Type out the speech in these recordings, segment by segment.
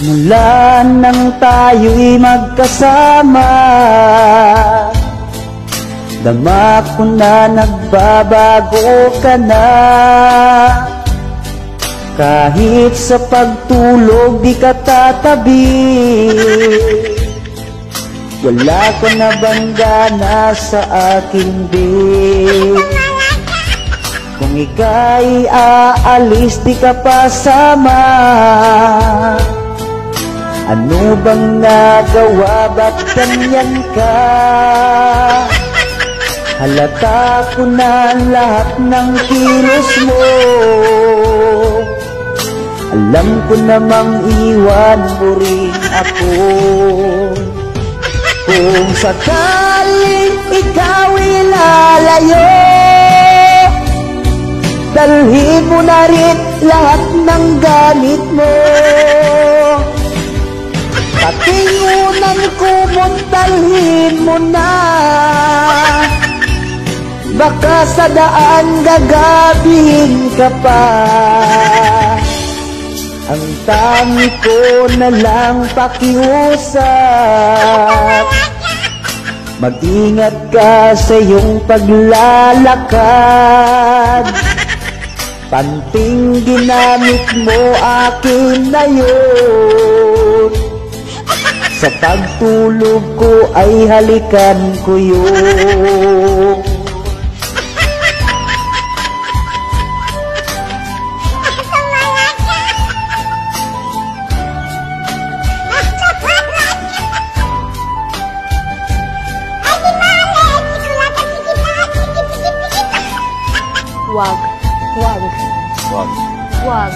Mula nang tayo'y magkasama, dama ko na nagbabago ka na. Kahit sa pagtulog di ka tatabi, wala ka na bang gana sa aking bed. Kung ika'y aalis di ka pasama, ano bang nagawa, ba't ganyan ka? Halata ko na lahat ng kilos mo, alam ko namang iwan mo rin ako. Kung sakaling ikaw'y lalayo, dalhin mo na rin lahat ng gamit mo. Pati unang kumot dalhin mo na, baka sa daan gagabihin ka pa. Ang tangi ko na lang pakiusap, mag-ingat ka sa iyong paglalakad. Panting ginamit mo akin na yun, sa pagtulog ko ay halikan ko yun. Wag. Wag. Wag. Wag.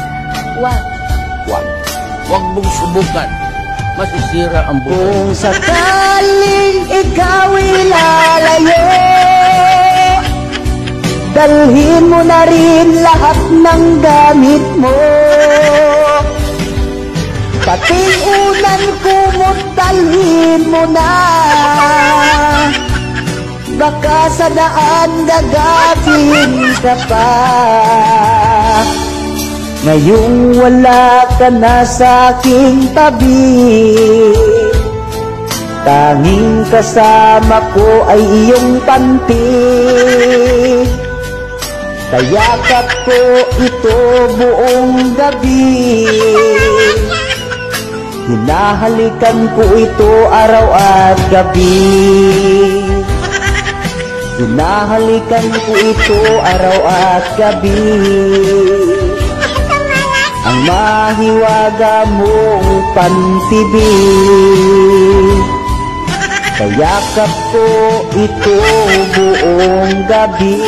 Wag. Wag. Wag mong subukan. Masisira ang buhay. Kung sakaling ikaw'y lalayo, dalhin mo na rin lahat ng gamit mo. Pati unan kumot dalhin mo na, baka sa daan gagabihin ka pa. Ngayong wala ka na sa aking tabi, tanging kasama ko ay iyong panty. Kayakap ko ito buong gabi, hinahalikan ko ito araw at gabi. Hinahalikan ko ito araw at gabi. Ang mahiwaga mong pantibig, kayakap ko ito buong gabi.